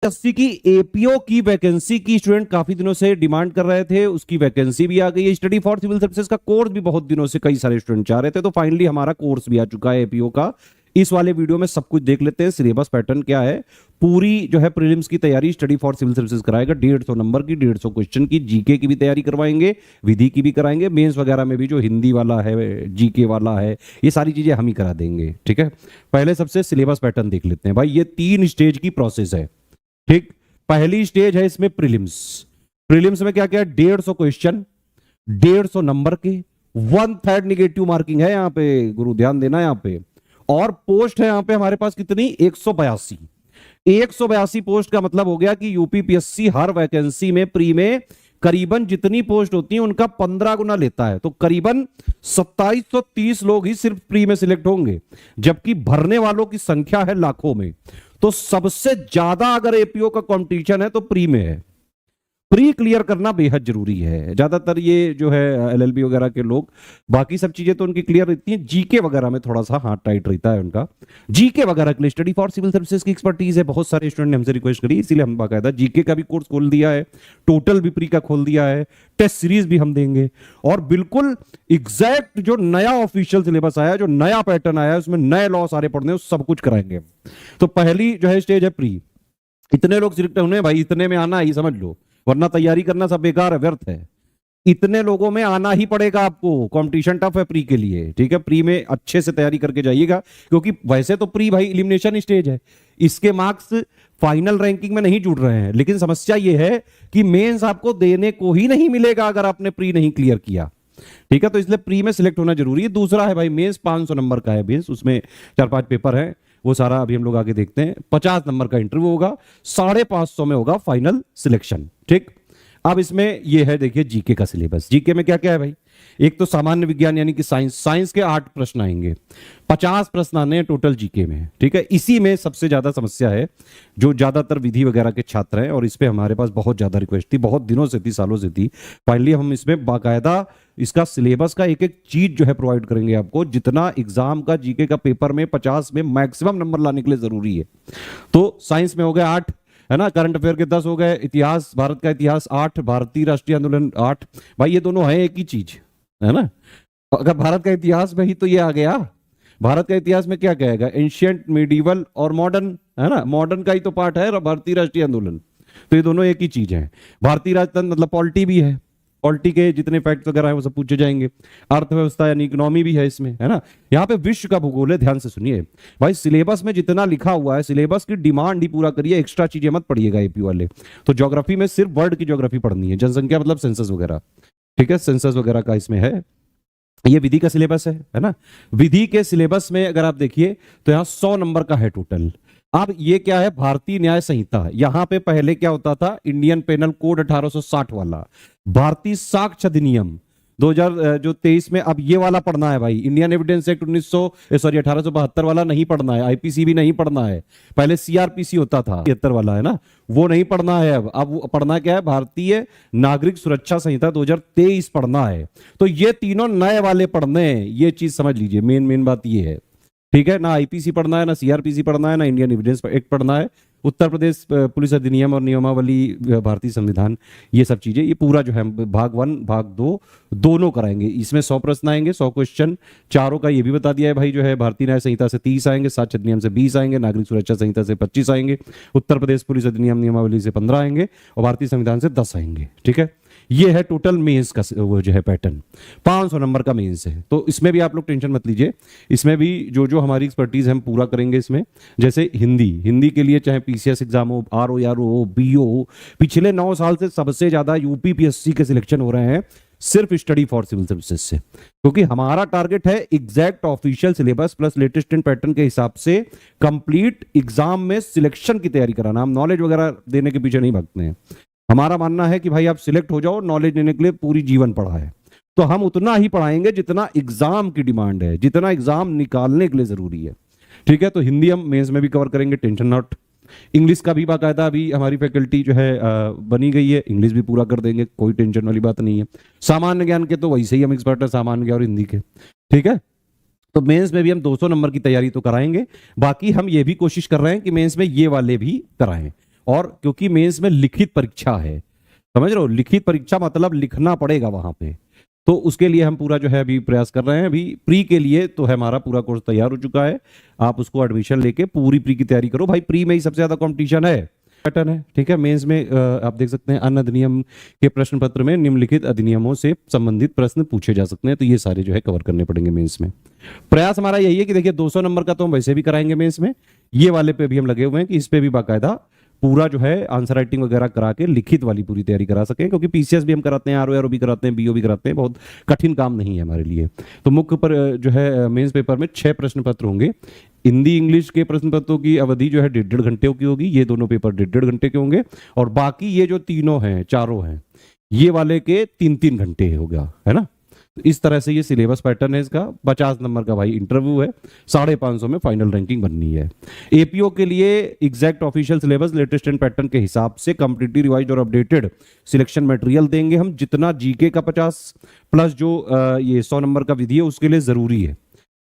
80 की एपीओ की वैकेंसी की स्टूडेंट काफी दिनों से डिमांड कर रहे थे, उसकी वैकेंसी भी आ गई है। स्टडी फॉर सिविल सर्विसेज का कोर्स भी बहुत दिनों से कई सारे स्टूडेंट चाह रहे थे, तो फाइनली हमारा कोर्स भी आ चुका है एपीओ का। इस वाले वीडियो में सब कुछ देख लेते हैं, सिलेबस पैटर्न क्या है, पूरी जो है प्रीलिम्स की तैयारी स्टडी फॉर सिविल सर्विसेज कराएगा। 150 नंबर की, 150 क्वेश्चन की, जीके की भी तैयारी करवाएंगे, विधि की भी कराएंगे, मेंस वगैरह में भी जो हिंदी वाला है, जीके वाला है, ये सारी चीजें हम ही करा देंगे। ठीक है, पहले सबसे सिलेबस पैटर्न देख लेते हैं भाई। ये 3 स्टेज की प्रोसेस है। ठीक, पहली स्टेज है इसमें प्रीलिम्स। प्रीलिम्स में क्या क्या है? 150 क्वेश्चन, 150 नंबर के, 1/3 निगेटिव मार्किंग है यहाँ पे, गुरु ध्यान देना यहाँ पे। और पोस्ट है यहाँ पे हमारे पास कितनी? 182। 182 पोस्ट का मतलब हो गया कि यूपीपीएससी हर वैकेंसी में प्री में करीबन जितनी पोस्ट होती है उनका 15 गुना लेता है, तो करीबन 2730 लोग ही सिर्फ प्री में सिलेक्ट होंगे, जबकि भरने वालों की संख्या है लाखों में। तो सबसे ज्यादा अगर एपीओ का कंपटीशन है तो प्री में है। प्री क्लियर करना बेहद जरूरी है। ज्यादातर ये जो है एलएलबी वगैरह के लोग, बाकी सब चीजें तो उनकी क्लियर रहती हैं, जीके वगैरह में थोड़ा सा हाथ टाइट रहता है उनका। जीके वगैरह के लिए स्टडी फॉर सिविल सर्विसेज की एक्सपर्टीज है, बहुत सारे स्टूडेंट ने हमसे रिक्वेस्ट करी, इसीलिए हम बाकायदा जीके का भी कोर्स खोल दिया है, टोटल भी प्री का खोल दिया है, टेस्ट सीरीज भी हम देंगे, और बिल्कुल एग्जैक्ट जो नया ऑफिशियल सिलेबस आया, जो नया पैटर्न आया, उसमें नए लॉ सारे पढ़ने, सब कुछ कराएंगे। तो पहली जो है स्टेज है प्री। इतने लोग सिलेक्ट होने भाई, इतने में आना ही समझ लो, वरना तैयारी करना सब बेकार है, व्यर्थ है। इतने लोगों में आना ही पड़ेगा आपको, कंपटीशन टफ है प्री के लिए। ठीक है, प्री में अच्छे से तैयारी करके जाइएगा, क्योंकि वैसे तो प्री भाई एलिमिनेशन स्टेज है, इसके मार्क्स फाइनल रैंकिंग में नहीं जुड़ रहे हैं, लेकिन समस्या यह है कि मेंस आपको देने को ही नहीं मिलेगा अगर आपने प्री नहीं क्लियर किया। ठीक है, तो इसलिए प्री में सिलेक्ट होना जरूरी है। दूसरा है भाई मेंस, 500 नंबर का है मेंस, उसमें 4-5 पेपर है, वो सारा अभी हम लोग आगे देखते हैं। 50 नंबर का इंटरव्यू होगा, 550 में होगा फाइनल सिलेक्शन। ठीक, अब इसमें ये है, देखिए जीके का सिलेबस। जीके में क्या क्या है भाई? एक तो सामान्य विज्ञान यानी कि साइंस, साइंस के 8 प्रश्न आएंगे, 50 प्रश्न आने हैं टोटल जीके में। ठीक है, इसी में सबसे ज्यादा समस्या है, जो ज्यादातर विधि वगैरह के छात्र हैं, और इस पे हमारे पास बहुत ज्यादा रिक्वेस्ट थी, बहुत दिनों से थी, सालों से थी। फाइनली हम इसमें बाकायदा इसका सिलेबस का एक एक चीज जो है प्रोवाइड करेंगे आपको, जितना एग्जाम का जीके का पेपर में 50 में मैक्सिमम नंबर लाने के लिए जरूरी है। तो साइंस में हो गए 8, है ना, करंट अफेयर के 10 हो गए, इतिहास, भारत का इतिहास 8, भारतीय राष्ट्रीय आंदोलन 8। भाई ये दोनों है एक ही चीज, है ना। अगर भारत का इतिहास में ही तो ये आ गया, भारत का इतिहास में क्या कहेगा? एंशियंट, मिडिवल और मॉडर्न, है ना, मॉडर्न का ही तो पार्ट है भारतीय राष्ट्रीय आंदोलन। तो ये दोनों एक ही चीज है। भारतीय राजतंत्र मतलब पॉलिटी भी है, पॉलिटी के जितने फैक्ट वगैरह है वो सब पूछे जाएंगे। अर्थव्यवस्था यानी इकोनॉमी भी है इसमें, है ना। यहाँ पे विश्व का भूगोल है, ध्यान से सुनिए भाई। सिलेबस में जितना लिखा हुआ है, सिलेबस की डिमांड ही पूरा करिए, एक्स्ट्रा चीजें मत पढ़िएगा एपी वाले। तो ज्योग्राफी में सिर्फ वर्ल्ड की ज्योग्राफी पढ़नी है, जनसंख्या मतलब सेंसस वगैरह। ठीक है, सेंसस वगैरह का इसमें है। ये विधि का सिलेबस है ना। विधि के सिलेबस में अगर आप देखिए तो यहाँ 100 नंबर का है टोटल। अब ये क्या है? भारतीय न्याय संहिता। यहां पे पहले क्या होता था? इंडियन पेनल कोड 1860 वाला, भारतीय साक्ष्य अधिनियम 2023 में। अब ये वाला पढ़ना है भाई, इंडियन एविडेंस एक्ट 1872 वाला नहीं पढ़ना है, आईपीसी भी नहीं पढ़ना है। पहले सीआरपीसी होता था 73 वाला, है ना, वो नहीं पढ़ना है। अब पढ़ना क्या है? भारतीय नागरिक सुरक्षा संहिता 2023 पढ़ना है। तो ये तीनों नए वाले पढ़ने हैं, ये चीज समझ लीजिए। मेन बात ये है, ठीक है ना। आईपीसी पढ़ना है, ना सीआरपीसी पढ़ना है, ना इंडियन एविडेंस एक्ट पढ़ना है, उत्तर प्रदेश पुलिस अधिनियम और नियमावली, भारतीय संविधान, ये सब चीजें, ये पूरा जो है भाग 1 भाग 2 दोनों कराएंगे। इसमें 100 प्रश्न आएंगे, 100 क्वेश्चन। चारों का ये भी बता दिया है भाई, जो है भारतीय न्याय संहिता से 30 आएंगे, साक्ष्य अधिनियम से 20 आएंगे, नागरिक सुरक्षा संहिता से 25 आएंगे, उत्तर प्रदेश पुलिस अधिनियम नियमावली से 15 आएंगे, और भारतीय संविधान से 10 आएंगे। ठीक है, ये है टोटल मेंस का वो जो है पैटर्न। 500 नंबर का मेंस है, तो इसमें भी आप लोग टेंशन मत लीजिए। इसमें भी जो हमारी एक्सपर्टीज हम पूरा करेंगे इसमें। जैसे हिंदी के लिए चाहे पीसीएस एग्जाम हो, आरओ हो, बीओ हो, पिछले 9 साल से सबसे ज्यादा यूपीपीएससी के सिलेक्शन हो रहे हैं सिर्फ स्टडी फॉर सिविल सर्विसेज से, क्योंकि हमारा टारगेट है exact official syllabus plus latest इन पैटर्न के हिसाब से कंप्लीट एग्जाम में सिलेक्शन की तैयारी कराना। हम नॉलेज वगैरह देने के पीछे नहीं भागते हैं। हमारा मानना है कि भाई आप सिलेक्ट हो जाओ, नॉलेज लेने के लिए पूरी जीवन पढ़ा है, तो हम उतना ही पढ़ाएंगे जितना एग्जाम की डिमांड है, जितना एग्जाम निकालने के लिए जरूरी है। ठीक है, तो हिंदी हम मेंस में भी कवर करेंगे, टेंशन नॉट। इंग्लिश का भी बाकायदा अभी हमारी फैकल्टी जो है बनी गई है, इंग्लिश भी पूरा कर देंगे, कोई टेंशन वाली बात नहीं है। सामान्य ज्ञान के तो वैसे ही हम एक्सपर्ट है, सामान्य ज्ञान और हिंदी के। ठीक है, तो मेंस में भी हम 200 नंबर की तैयारी तो कराएंगे, बाकी हम ये भी कोशिश कर रहे हैं कि मेंस में ये वाले भी कराएं। और क्योंकि मेंस में लिखित परीक्षा है, समझ रहे हो, लिखित परीक्षा मतलब लिखना पड़ेगा वहां पे, तो उसके लिए हम पूरा जो है अभी प्रयास कर रहे हैं। अभी प्री के लिए तो है हमारा पूरा कोर्स तैयार हो चुका है, आप उसको एडमिशन लेके पूरी प्री की तैयारी करो भाई, प्री में ही सबसे ज्यादा कंपटीशन है, पैटर्न है, ठीक है। मेंस में आप देख सकते हैं अन्य अधिनियम के प्रश्न पत्र में निम्नलिखित अधिनियमों से संबंधित प्रश्न पूछे जा सकते हैं, तो ये सारे जो है कवर करने पड़ेंगे मेंस में। प्रयास हमारा यही है कि देखिए 200 नंबर का तो हम वैसे भी कराएंगे मेंस में, ये वाले पे भी हम लगे हुए हैं कि इस पे भी बाकायदा पूरा जो है आंसर राइटिंग वगैरह करा के लिखित वाली पूरी तैयारी करा सकें, क्योंकि पीसीएस भी हम कराते हैं, आरओ भी कराते हैं, बीओ भी कराते हैं, बहुत कठिन काम नहीं है हमारे लिए। तो मुख्य पर जो है मेंस पेपर में 6 प्रश्न पत्र होंगे। हिंदी इंग्लिश के प्रश्न पत्रों की अवधि जो है 1.5 घंटे की होगी, ये दोनों पेपर 1.5 घंटे के होंगे, और बाकी ये जो तीनों हैं, चारों हैं, ये वाले के 3-3 घंटे होगा, है ना। तो इस तरह से ये सिलेबस पैटर्न है इसका। 50 नंबर का भाई इंटरव्यू है, 550 में फाइनल रैंकिंग बननी है। एपीओ के लिए exact official syllabus latest and pattern के हिसाब से कंप्लीटली रिवाइज्ड और अपडेटेड सिलेक्शन मटेरियल देंगे हम, जितना जीके का 50 प्लस जो ये 100 नंबर का विधि है उसके लिए जरूरी है।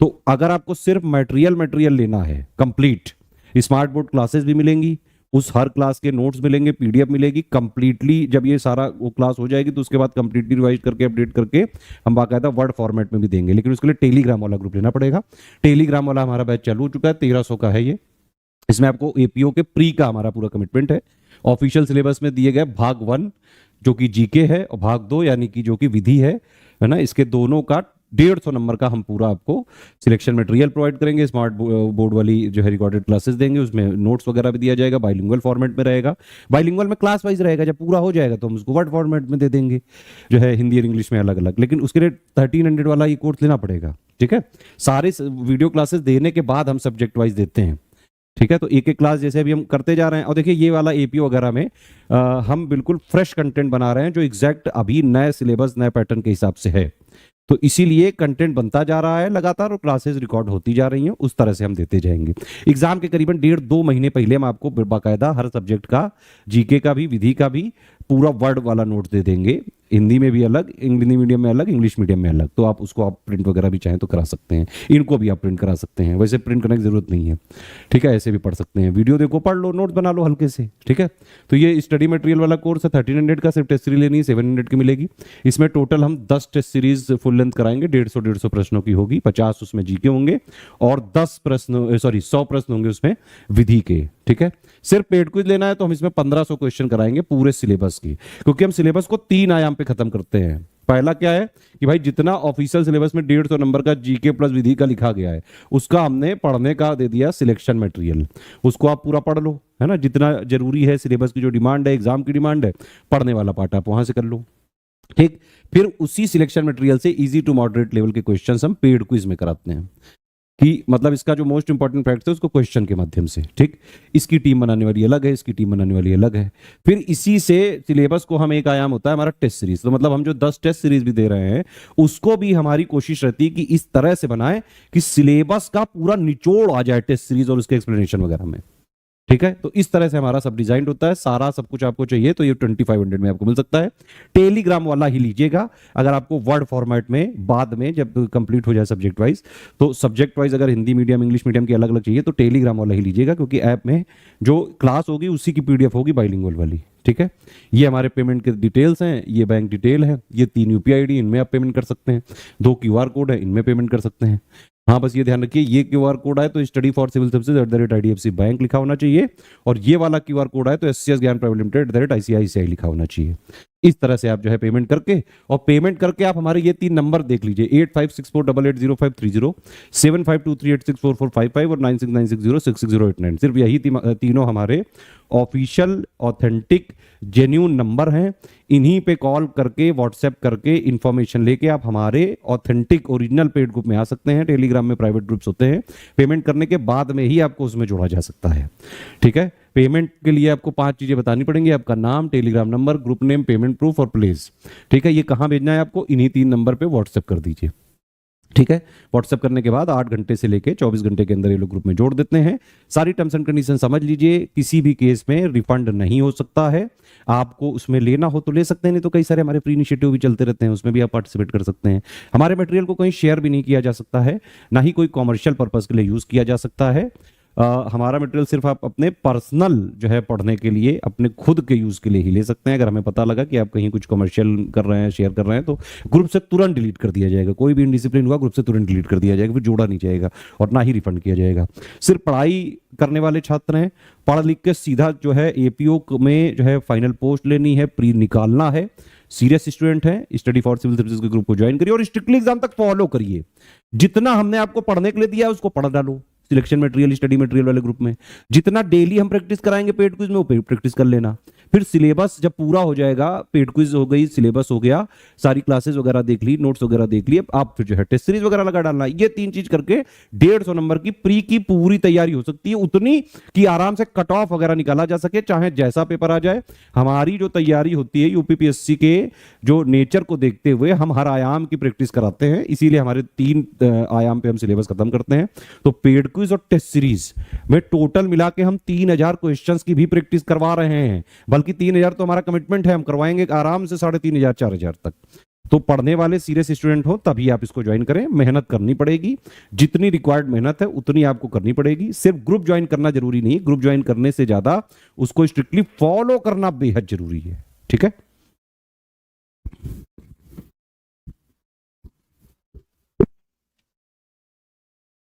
तो अगर आपको सिर्फ मटेरियल लेना है कंप्लीट, स्मार्ट बोर्ड क्लासेस भी मिलेंगी, उस हर क्लास के नोट्स मिलेंगे, पीडीएफ मिलेगी कंप्लीटली। जब ये सारा वो क्लास हो जाएगी तो उसके बाद कंप्लीटली रिवाइज करके अपडेट करके हम बाकायदा वर्ड फॉर्मेट में भी देंगे, लेकिन उसके लिए टेलीग्राम वाला ग्रुप लेना पड़ेगा। टेलीग्राम वाला हमारा बैच चालू हो चुका है, 1300 का है ये। इसमें आपको एपीओ के प्री का हमारा पूरा कमिटमेंट है। ऑफिशियल सिलेबस में दिए गए भाग 1 जो कि जीके है, और भाग 2 यानी कि जो कि विधि है ना, इसके दोनों का 150 नंबर का हम पूरा आपको सिलेक्शन मटेरियल प्रोवाइड करेंगे। स्मार्ट बोर्ड वाली जो है रिकॉर्डेड क्लासेस देंगे, उसमें नोट्स वगैरह भी दिया जाएगा, बाइलिंगुअल फॉर्मेट में रहेगा। बाइलिंगुअल में क्लास वाइज रहेगा, जब पूरा हो जाएगा तो हम उसको वर्ड फॉर्मेट में दे देंगे, जो है हिंदी और इंग्लिश में अलग अलग, लेकिन उसके लिए 1300 वाला ये कोर्स लेना पड़ेगा, ठीक है। सारे वीडियो क्लासेस देने के बाद हम सब्जेक्ट वाइज देते हैं, ठीक है। तो एक एक क्लास जैसे अभी हम करते जा रहे हैं। और देखिए ये वाला एपीओ वगैरह में हम बिल्कुल फ्रेश कंटेंट बना रहे हैं, जो एग्जैक्ट अभी नए सिलेबस नए पैटर्न के हिसाब से है, तो इसीलिए कंटेंट बनता जा रहा है लगातार और क्लासेस रिकॉर्ड होती जा रही हैं, उस तरह से हम देते जाएंगे। एग्जाम के करीबन 1.5-2 महीने पहले हम आपको बाकायदा हर सब्जेक्ट का, जीके का भी, विधि का भी पूरा वर्ड वाला नोट दे देंगे, हिंदी में भी अलग, हिंदी मीडियम में अलग, इंग्लिश मीडियम में अलग। तो आप उसको आप प्रिंट वगैरह भी चाहें तो करा सकते हैं, इनको भी आप प्रिंट करा सकते हैं, वैसे प्रिंट करने की जरूरत नहीं है, ठीक है। ऐसे भी पढ़ सकते हैं, वीडियो देखो, पढ़ लो, नोट्स बना लो हल्के से, ठीक है। तो ये स्टडी मटेरियल वाला कोर्स है 1300 का, सिर्फ टेस्ट सीरीज लेनी है, 700 की मिलेगी। इसमें टोटल हम 10 टेस्ट सीरीज फुल लेंथ कराएंगे, 150 प्रश्नों की होगी, 50 उसमें जीके होंगे और 100 प्रश्न होंगे उसमें विधि के, ठीक है। सिर्फ पेड क्विज लेना है तो हम इसमें 1500 क्वेश्चन कराएंगे पूरे सिलेबस की, क्योंकि हम सिलेबस को 3 आयाम पे खत्म करते हैं। पहला क्या है कि भाई जितना ऑफिशियल सिलेबस में 150 नंबर का जीके प्लस विधि का लिखा गया है, उसका हमने पढ़ने का दे दिया सिलेक्शन मटेरियल, उसको आप पूरा पढ़ लो, है ना। जितना जरूरी है सिलेबस की जो डिमांड है, एग्जाम की डिमांड है, पढ़ने वाला पार्ट आप वहां से कर लो, ठीक। फिर उसी सिलेक्शन मटेरियल से इजी टू मॉडरेट लेवल के क्वेश्चंस हम पेड क्विज में कराते हैं, कि मतलब इसका जो मोस्ट इंपॉर्टेंट फैक्ट है उसको क्वेश्चन के माध्यम से, ठीक। इसकी टीम बनाने वाली अलग है, इसकी टीम बनाने वाली अलग है। फिर इसी से सिलेबस को हम एक आयाम होता है हमारा टेस्ट सीरीज, तो मतलब हम जो 10 टेस्ट सीरीज भी दे रहे हैं उसको भी हमारी कोशिश रहती है कि इस तरह से बनाए कि सिलेबस का पूरा निचोड़ आ जाए टेस्ट सीरीज और उसके एक्सप्लेनेशन वगैरह में, ठीक है। तो इस तरह से हमारा सब डिजाइन होता है, सारा सब कुछ आपको चाहिए तो ये 2500 में आपको मिल सकता है। टेलीग्राम वाला ही लीजिएगा, अगर आपको वर्ड फॉर्मेट में बाद में जब कंप्लीट हो जाए सब्जेक्ट वाइज, तो सब्जेक्ट वाइज अगर हिंदी मीडियम इंग्लिश मीडियम की अलग अलग चाहिए तो टेलीग्राम वाला ही लीजिएगा, क्योंकि ऐप में जो क्लास होगी उसी की पीडीएफ होगी बाइलिंगुअल वाली, ठीक है। ये हमारे पेमेंट के डिटेल्स हैं, ये बैंक डिटेल है, ये 3 यूपीआई आईडी, इनमें आप पेमेंट कर सकते हैं, 2 क्यूआर कोड है, इनमें पेमेंट कर सकते हैं। हाँ बस ये ध्यान रखिए, ये क्यूआर कोड आए तो study for civil services @IDFC bank लिखा होना चाहिए, और ये वाला क्यूआर कोड आए तो SCS ज्ञान प्राइवेट लिमिटेड @ICICI लिखा होना चाहिए। इस तरह से आप जो है पेमेंट करके आप हमारे ये 3 नंबर देख लीजिए, 8564880530, 7523864455 और 9696066089। सिर्फ यही तीनों हमारे ऑफिशियल ऑथेंटिक जेन्यून नंबर हैं। इन्हीं पे कॉल करके, व्हाट्सएप करके इंफॉर्मेशन लेके आप हमारे ऑथेंटिक ओरिजिनल पेड ग्रुप में आ सकते हैं। टेलीग्राम में प्राइवेट ग्रुप्स होते हैं, पेमेंट करने के बाद में ही आपको उसमें जोड़ा जा सकता है, ठीक है। पेमेंट के लिए आपको 5 चीजें बतानी पड़ेंगी, आपका नाम, Telegram number, group name, payment proof और प्लेस, ठीक है। ये कहां भेजना है आपको, इन्हीं 3 नंबर पे व्हाट्सएप कर दीजिए, ठीक है। व्हाट्सएप करने के बाद 8 घंटे से लेके 24 घंटे के अंदर ये लोग ग्रुप में जोड़ देते हैं। सारी टर्म्स एंड कंडीशन समझ लीजिए, किसी भी केस में रिफंड नहीं हो सकता है। आपको उसमें लेना हो तो ले सकते हैं, नहीं तो कई सारे हमारे फ्री इनिशिएटिव भी चलते रहते हैं, उसमें भी आप पार्टिसिपेट कर सकते हैं। हमारे मटेरियल को कहीं शेयर भी नहीं किया जा सकता है, ना ही कोई कॉमर्शियल पर्पज के लिए यूज किया जा सकता है। हमारा मटेरियल सिर्फ आप अपने पर्सनल जो है पढ़ने के लिए, अपने खुद के यूज के लिए ही ले सकते हैं। अगर हमें पता लगा कि आप कहीं कुछ कमर्शियल कर रहे हैं, शेयर कर रहे हैं, तो ग्रुप से तुरंत डिलीट कर दिया जाएगा। कोई भी इनडिसिप्लिन हुआ ग्रुप से तुरंत डिलीट कर दिया जाएगा, फिर जोड़ा नहीं जाएगा और ना ही रिफंड किया जाएगा। सिर्फ पढ़ाई करने वाले छात्र हैं, पढ़ लिख के सीधा जो है एपीओ में जो है फाइनल पोस्ट लेनी है, प्री निकालना है, सीरियस स्टूडेंट है, स्टडी फॉर सिविल सर्विसेज के ग्रुप को ज्वाइन करिए और स्ट्रिक्टली एग्जाम तक फॉलो करिए। जितना हमने आपको पढ़ने के लिए दिया है उसको पढ़ डालो सिलेक्शन मटेरियल, स्टडी मटेरियल वाले ग्रुप में। जितना डेली हम प्रैक्टिस कराएंगे पेड क्विज में, वो प्रैक्टिस कर लेना। फिर सिलेबस जब पूरा हो जाएगा, पेड क्विज हो गई, सिलेबस हो गया, सारी क्लासेस वगैरह देख ली, नोट्स वगैरह देख लिए, आप फिर जो है टेस्ट सीरीज वगैरह लगा डालना। ये 3 चीज करके 150 नंबर की प्री की पूरी तैयारी हो सकती है, उतनी कि आराम से कट ऑफ वगैरह निकाला जा सके, चाहे जैसा पेपर आ जाए। हमारी जो तैयारी होती है यूपीपीएससी के जो नेचर को देखते हुए हम हर आयाम की प्रैक्टिस कराते हैं, इसीलिए हमारे 3 आयाम पे हम सिलेबस खत्म करते हैं। तो पेड क्विज और टेस्ट सीरीज में टोटल मिला के हम 3000 क्वेश्चंस की भी प्रैक्टिस करवा रहे हैं, बल्कि 3000 तो हमारा कमिटमेंट है, हम करवाएंगे आराम से 3500 4000 तक। तो पढ़ने वाले सीरियस स्टूडेंट हो तभी आप इसको ज्वाइन करें। मेहनत करनी पड़ेगी, जितनी रिक्वायर्ड मेहनत है उतनी आपको करनी पड़ेगी। सिर्फ ग्रुप ज्वाइन करना जरूरी नहीं, ग्रुप ज्वाइन करने से ज्यादा उसको स्ट्रिक्टली फॉलो करना बेहद जरूरी है। ठीक है।